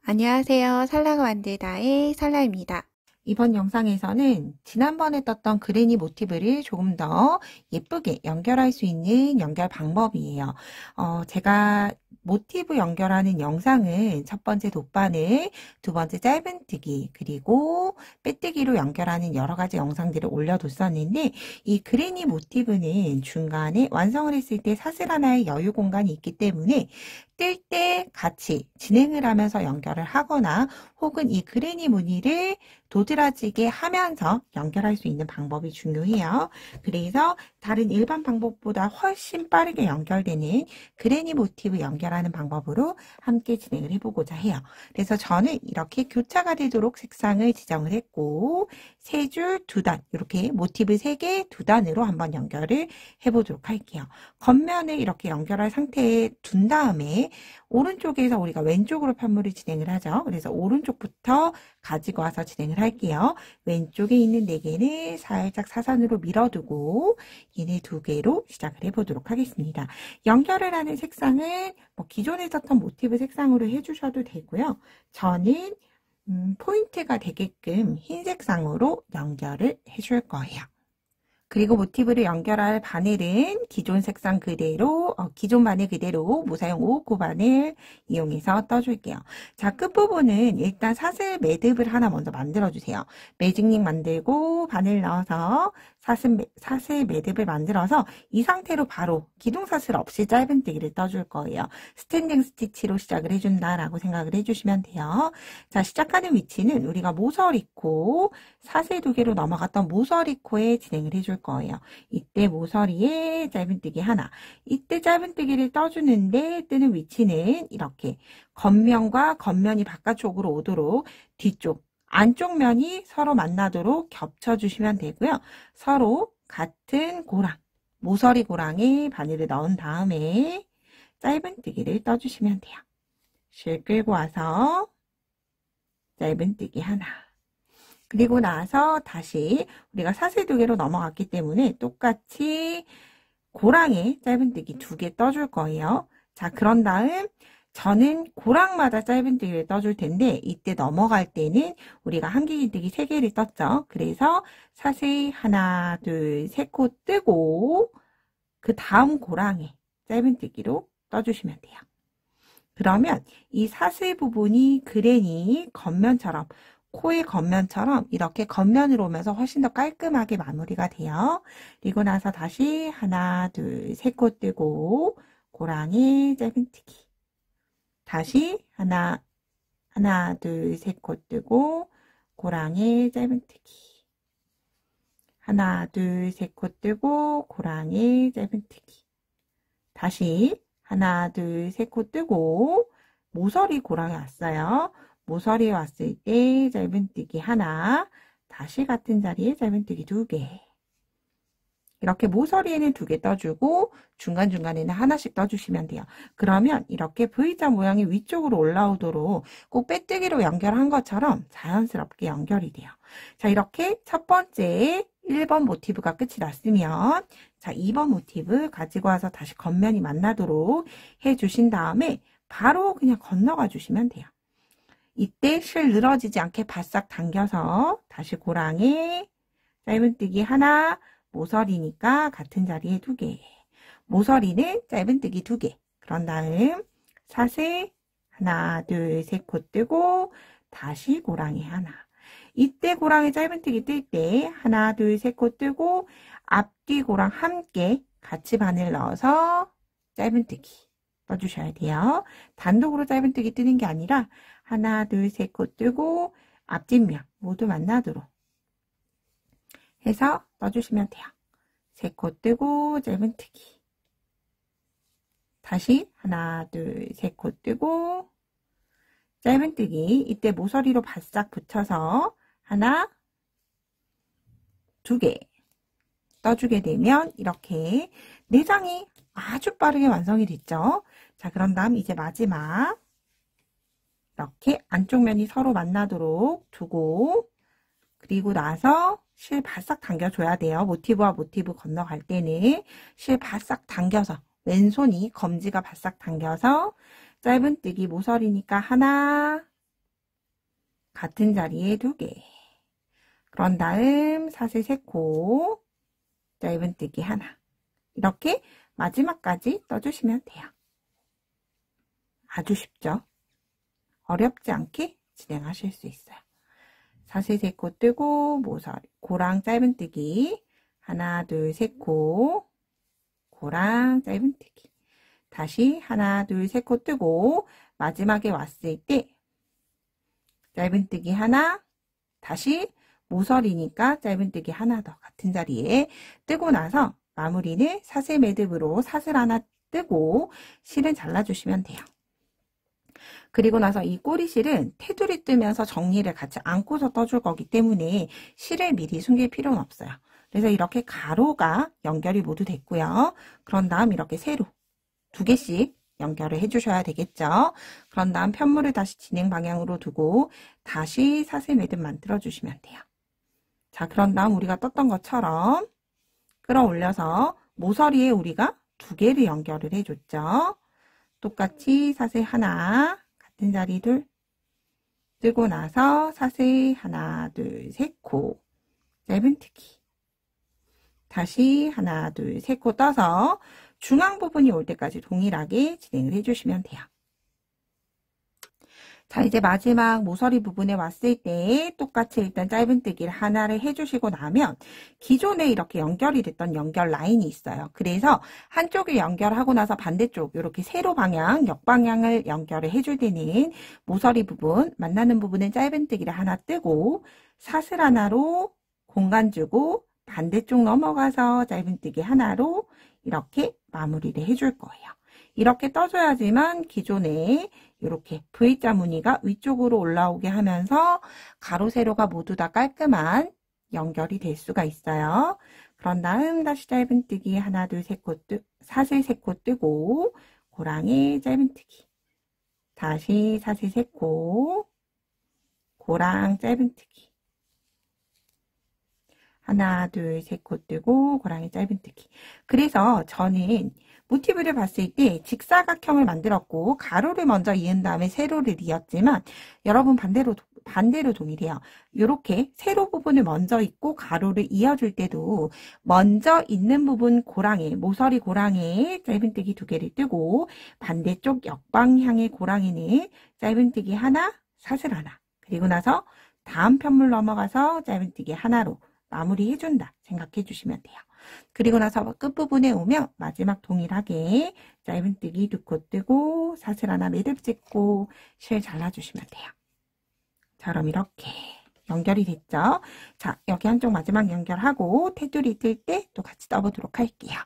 안녕하세요. 살라가 만들다의 살라입니다. 이번 영상에서는 지난번에 떴던 그레니 모티브를 조금 더 예쁘게 연결할 수 있는 연결 방법이에요. 제가 모티브 연결하는 영상은 첫 번째 돗바늘, 두 번째 짧은뜨기, 그리고 빼뜨기로 연결하는 여러 가지 영상들을 올려뒀었는데, 이 그레니 모티브는 중간에 완성을 했을 때 사슬 하나의 여유 공간이 있기 때문에 뜰 때 같이 진행을 하면서 연결을 하거나 혹은 이 그레니 무늬를 도드라지게 하면서 연결할 수 있는 방법이 중요해요. 그래서 다른 일반 방법보다 훨씬 빠르게 연결되는 그레니 모티브 연결하는 방법으로 함께 진행을 해보고자 해요. 그래서 저는 이렇게 교차가 되도록 색상을 지정을 했고 세 줄 두 단 이렇게 모티브 3개 두 단으로 한번 연결을 해보도록 할게요. 겉면을 이렇게 연결할 상태에 둔 다음에 오른쪽에서 우리가 왼쪽으로 편물을 진행을 하죠. 그래서 오른쪽부터 가지고 와서 진행을 할게요. 왼쪽에 있는 4개는 살짝 사선으로 밀어두고 얘네 2개로 시작을 해보도록 하겠습니다. 연결을 하는 색상은 기존에 썼던 모티브 색상으로 해주셔도 되고요. 저는 포인트가 되게끔 흰 색상으로 연결을 해줄 거예요. 그리고 모티브를 연결할 바늘은 기존 색상 그대로, 기존 바늘 그대로 무사용 559 바늘 이용해서 떠줄게요. 자, 끝부분은 일단 사슬 매듭을 하나 먼저 만들어주세요. 매직링 만들고 바늘 넣어서 사슬 매듭을 만들어서 이 상태로 바로 기둥사슬 없이 짧은뜨기를 떠줄 거예요. 스탠딩 스티치로 시작을 해준다라고 생각을 해주시면 돼요. 자, 시작하는 위치는 우리가 모서리코, 사슬 2개로 넘어갔던 모서리코에 진행을 해줄 거예요. 이때 모서리에 짧은뜨기 하나, 이때 짧은뜨기를 떠주는데 뜨는 위치는 이렇게 겉면과 겉면이 바깥쪽으로 오도록 뒤쪽 안쪽 면이 서로 만나도록 겹쳐주시면 되고요. 서로 같은 고랑, 모서리 고랑에 바늘을 넣은 다음에 짧은뜨기를 떠주시면 돼요. 실 끌고 와서 짧은뜨기 하나. 그리고 나서 다시 우리가 사슬 2개로 넘어갔기 때문에 똑같이 고랑에 짧은뜨기 2개 떠줄 거예요. 자, 그런 다음 저는 고랑마다 짧은뜨기를 떠줄 텐데 이때 넘어갈 때는 우리가 한길뜨기 3개를 떴죠. 그래서 사슬 하나, 둘, 셋 코 뜨고 그 다음 고랑에 짧은뜨기로 떠주시면 돼요. 그러면 이 사슬 부분이 그레니 겉면처럼 코의 겉면처럼 이렇게 겉면으로 오면서 훨씬 더 깔끔하게 마무리가 돼요. 그리고 나서 다시 하나, 둘, 셋 코 뜨고 고랑에 짧은뜨기. 다시 하나, 둘, 셋 코 뜨고 고랑에 짧은뜨기. 하나, 둘, 셋 코 뜨고 고랑에 짧은뜨기. 다시 하나, 둘, 셋 코 뜨고 모서리 고랑에 왔어요. 모서리에 왔을 때 짧은뜨기 하나, 다시 같은 자리에 짧은뜨기 2개. 이렇게 모서리에는 2개 떠주고 중간중간에는 하나씩 떠주시면 돼요. 그러면 이렇게 V자 모양이 위쪽으로 올라오도록 꼭 빼뜨기로 연결한 것처럼 자연스럽게 연결이 돼요. 자, 이렇게 첫 번째 1번 모티브가 끝이 났으면 자, 2번 모티브 가지고 와서 다시 겉면이 만나도록 해주신 다음에 바로 그냥 건너가 주시면 돼요. 이때 실 늘어지지 않게 바싹 당겨서 다시 고랑에 짧은뜨기 하나, 모서리니까 같은 자리에 2개. 모서리는 짧은뜨기 2개. 그런 다음 사슬 하나, 둘, 셋 코 뜨고 다시 고랑에 하나. 이때 고랑에 짧은뜨기 뜰 때 하나, 둘, 셋 코 뜨고 앞뒤 고랑 함께 같이 바늘 넣어서 짧은뜨기 떠주셔야 돼요. 단독으로 짧은뜨기 뜨는 게 아니라 하나, 둘, 셋 코 뜨고 앞뒷면 모두 만나도록 해서 떠주시면 돼요. 3코 뜨고 짧은뜨기. 다시 하나, 둘, 3코 뜨고 짧은뜨기. 이때 모서리로 바싹 붙여서 하나, 2개 떠주게 되면 이렇게 내장이 아주 빠르게 완성이 됐죠. 자, 그런 다음 이제 마지막 이렇게 안쪽 면이 서로 만나도록 두고 그리고 나서 실 바싹 당겨줘야 돼요. 모티브와 모티브 건너갈 때는 실 바싹 당겨서 왼손이 검지가 바싹 당겨서 짧은뜨기 모서리니까 하나, 같은 자리에 2개. 그런 다음 사슬 3코, 짧은뜨기 하나. 이렇게 마지막까지 떠주시면 돼요. 아주 쉽죠? 어렵지 않게 진행하실 수 있어요. 사슬 3코 뜨고 모서리, 고랑 짧은뜨기 하나, 둘, 3코, 고랑 짧은뜨기. 다시 하나, 둘, 3코 뜨고 마지막에 왔을 때 짧은뜨기 하나, 다시 모서리니까 짧은뜨기 하나 더 같은 자리에 뜨고 나서 마무리는 사슬 매듭으로 사슬 하나 뜨고 실은 잘라주시면 돼요. 그리고 나서 이 꼬리실은 테두리 뜨면서 정리를 같이 안고서 떠줄 거기 때문에 실을 미리 숨길 필요는 없어요. 그래서 이렇게 가로가 연결이 모두 됐고요. 그런 다음 이렇게 세로 2개씩 연결을 해주셔야 되겠죠. 그런 다음 편물을 다시 진행 방향으로 두고 다시 사슬 매듭 만들어 주시면 돼요. 자, 그런 다음 우리가 떴던 것처럼 끌어올려서 모서리에 우리가 2개를 연결을 해줬죠. 똑같이 사슬 하나, 같은 자리 둘, 뜨고 나서 사슬 하나, 둘, 3코, 짧은뜨기. 다시 하나, 둘, 3코 떠서 중앙 부분이 올 때까지 동일하게 진행을 해주시면 돼요. 자, 이제 마지막 모서리 부분에 왔을 때 똑같이 일단 짧은뜨기를 하나를 해주시고 나면 기존에 이렇게 연결이 됐던 연결 라인이 있어요. 그래서 한쪽을 연결하고 나서 반대쪽 이렇게 세로 방향, 역방향을 연결을 해줄 때는 모서리 부분, 만나는 부분은 짧은뜨기를 하나 뜨고 사슬 하나로 공간 주고 반대쪽 넘어가서 짧은뜨기 하나로 이렇게 마무리를 해줄 거예요. 이렇게 떠줘야지만 기존에 이렇게 V자 무늬가 위쪽으로 올라오게 하면서 가로 세로가 모두 다 깔끔한 연결이 될 수가 있어요. 그런 다음 다시 짧은뜨기 하나, 둘, 3코 사슬 3코 뜨고 고랑이 짧은뜨기. 다시 사슬 3코 고랑 짧은뜨기. 하나, 둘, 3코 뜨고 고랑이 짧은뜨기. 그래서 저는 모티브를 봤을 때 직사각형을 만들었고 가로를 먼저 이은 다음에 세로를 이었지만 여러분 반대로 동일해요. 이렇게 세로 부분을 먼저 잇고 가로를 이어줄 때도 먼저 있는 부분 고랑에 모서리 고랑에 짧은뜨기 2개를 뜨고 반대쪽 역방향의 고랑에는 짧은뜨기 하나, 사슬 하나. 그리고 나서 다음 편물 넘어가서 짧은뜨기 하나로 마무리 해준다 생각해 주시면 돼요. 그리고 나서 끝부분에 오면 마지막 동일하게 짧은뜨기 2코 뜨고 사슬 하나 매듭 짓고 실 잘라주시면 돼요. 자, 그럼 이렇게 연결이 됐죠? 자, 여기 한쪽 마지막 연결하고 테두리 뜰 때 또 같이 떠보도록 할게요.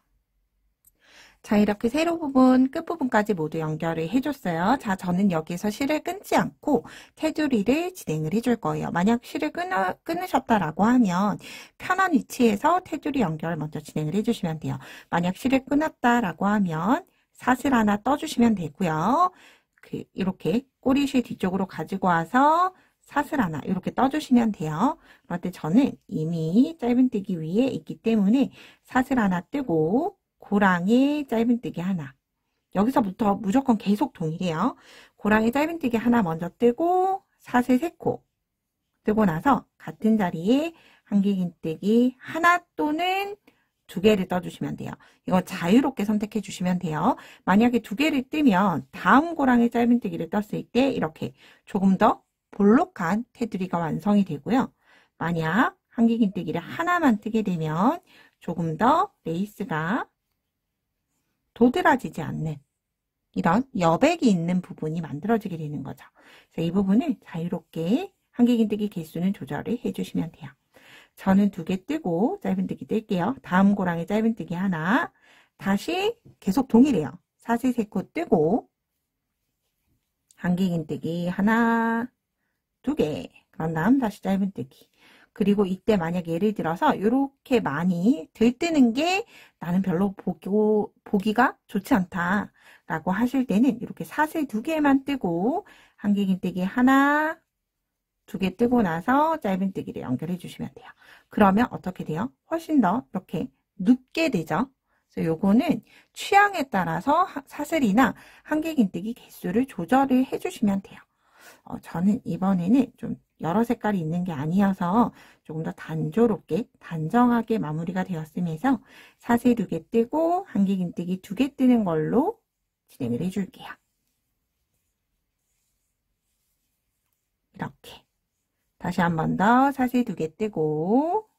자, 이렇게 세로 부분, 끝부분까지 모두 연결을 해줬어요. 자, 저는 여기서 실을 끊지 않고 테두리를 진행을 해줄 거예요. 만약 실을 끊으셨다라고 하면 편한 위치에서 테두리 연결을 먼저 진행을 해주시면 돼요. 만약 실을 끊었다라고 하면 사슬 하나 떠주시면 되고요. 이렇게 꼬리실 뒤쪽으로 가지고 와서 사슬 하나 이렇게 떠주시면 돼요. 그런데 저는 이미 짧은뜨기 위에 있기 때문에 사슬 하나 뜨고 고랑이 짧은뜨기 하나. 여기서부터 무조건 계속 동일해요. 고랑이 짧은뜨기 하나 먼저 뜨고 사슬 3코 뜨고 나서 같은 자리에 한길긴뜨기 하나 또는 2개를 떠주시면 돼요. 이건 자유롭게 선택해 주시면 돼요. 만약에 2개를 뜨면 다음 고랑이 짧은뜨기를 떴을 때 이렇게 조금 더 볼록한 테두리가 완성이 되고요. 만약 한길긴뜨기를 하나만 뜨게 되면 조금 더 레이스가 도드라지지 않는 이런 여백이 있는 부분이 만들어지게 되는 거죠. 그래서 이 부분을 자유롭게 한길긴뜨기 개수는 조절을 해주시면 돼요. 저는 2개 뜨고 짧은뜨기 뜰게요. 다음 고랑에 짧은뜨기 하나. 다시 계속 동일해요. 사슬 3코 뜨고 한길긴뜨기 하나, 2개. 그런 다음 다시 짧은뜨기. 그리고 이때 만약 예를 들어서 이렇게 많이 들뜨는 게 나는 별로 보기가 좋지 않다 라고 하실 때는 이렇게 사슬 2개만 뜨고 한길긴뜨기 하나, 2개 뜨고 나서 짧은뜨기를 연결해 주시면 돼요. 그러면 어떻게 돼요? 훨씬 더 이렇게 눕게 되죠. 그래서 요거는 취향에 따라서 사슬이나 한길긴뜨기 개수를 조절을 해 주시면 돼요. 저는 이번에는 좀 여러 색깔이 있는 게 아니어서 조금 더 단조롭게 단정하게 마무리가 되었으면서 사슬 2개 뜨고 한길긴뜨기 2개 뜨는 걸로 진행을 해줄게요. 이렇게 다시 한 번 더 사슬 2개 뜨고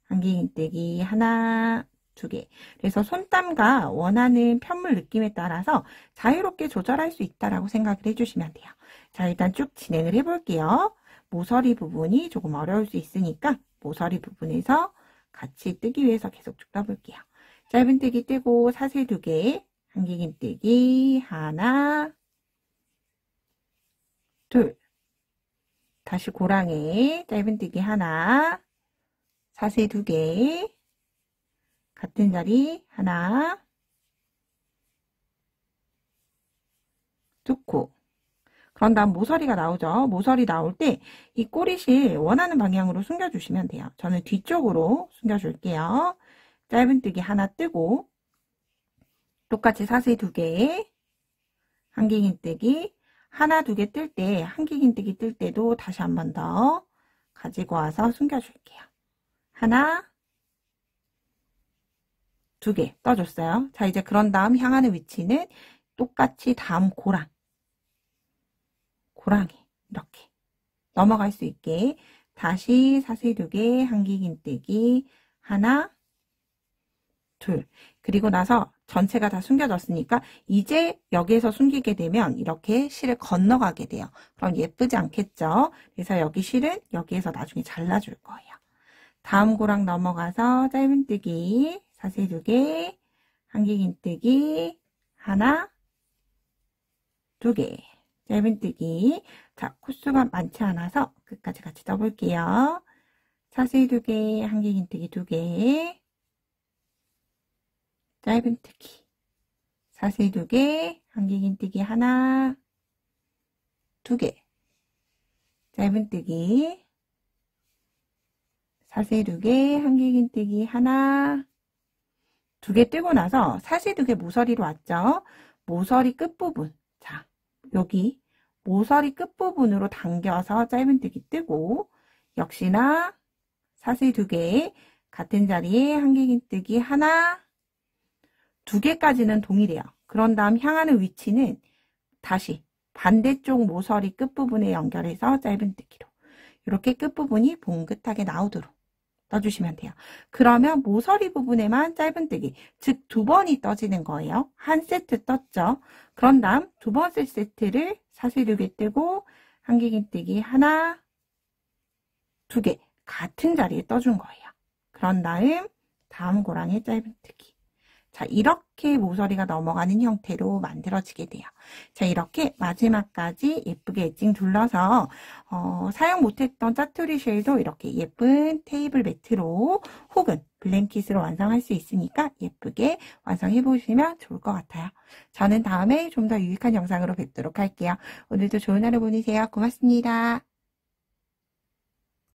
한길긴뜨기 하나 2개. 그래서 손땀과 원하는 편물 느낌에 따라서 자유롭게 조절할 수 있다라고 생각을 해주시면 돼요. 자, 일단 쭉 진행을 해볼게요. 모서리 부분이 조금 어려울 수 있으니까 모서리 부분에서 같이 뜨기 위해서 계속 쭉 떠볼게요. 짧은뜨기 뜨고 사슬 2개, 한길긴뜨기 하나, 둘, 다시 고랑에 짧은뜨기 하나, 사슬 2개, 같은 자리 하나, 뚫고 그런 다음 모서리가 나오죠. 모서리 나올 때 이 꼬리실 원하는 방향으로 숨겨주시면 돼요. 저는 뒤쪽으로 숨겨줄게요. 짧은뜨기 하나 뜨고 똑같이 사슬 2개, 한길긴뜨기 하나 2개 뜰 때 한길긴뜨기 뜰 때도 다시 한 번 더 가지고 와서 숨겨줄게요. 하나, 2개 떠줬어요. 자, 이제 그런 다음 향하는 위치는 똑같이 다음 고랑에 이렇게 넘어갈 수 있게 다시 사슬 2개, 한길긴뜨기 하나, 둘. 그리고 나서 전체가 다 숨겨졌으니까 이제 여기에서 숨기게 되면 이렇게 실을 건너가게 돼요. 그럼 예쁘지 않겠죠? 그래서 여기 실은 여기에서 나중에 잘라줄 거예요. 다음 고랑 넘어가서 짧은뜨기 사슬 2개, 한길긴뜨기 하나, 2개, 짧은뜨기. 자, 코수가 많지 않아서 끝까지 같이 떠볼게요. 사슬 2개, 한길긴뜨기 2개, 짧은뜨기, 사슬 2개, 한길긴뜨기 하나, 2개, 짧은뜨기, 사슬 2개, 한길긴뜨기 하나, 2개 뜨고 나서 사슬 2개 모서리로 왔죠. 모서리 끝부분. 자, 여기 모서리 끝부분으로 당겨서 짧은뜨기 뜨고 역시나 사슬 2개 같은 자리에 한길긴뜨기 하나, 2개까지는 동일해요. 그런 다음 향하는 위치는 다시 반대쪽 모서리 끝부분에 연결해서 짧은뜨기로 이렇게 끝부분이 봉긋하게 나오도록 떠주시면 돼요. 그러면 모서리 부분에만 짧은뜨기, 즉 2번이 떠지는 거예요. 한 세트 떴죠. 그런 다음 두 번째 세트를 사슬 2개 뜨고 한길긴뜨기 하나, 2개 같은 자리에 떠준 거예요. 그런 다음 고랑에 짧은뜨기. 자, 이렇게 모서리가 넘어가는 형태로 만들어지게 돼요. 자, 이렇게 마지막까지 예쁘게 엣징 둘러서 사용 못했던 짜투리 쉘도 이렇게 예쁜 테이블 매트로 혹은 블랭킷으로 완성할 수 있으니까 예쁘게 완성해 보시면 좋을 것 같아요. 저는 다음에 좀 더 유익한 영상으로 뵙도록 할게요. 오늘도 좋은 하루 보내세요. 고맙습니다.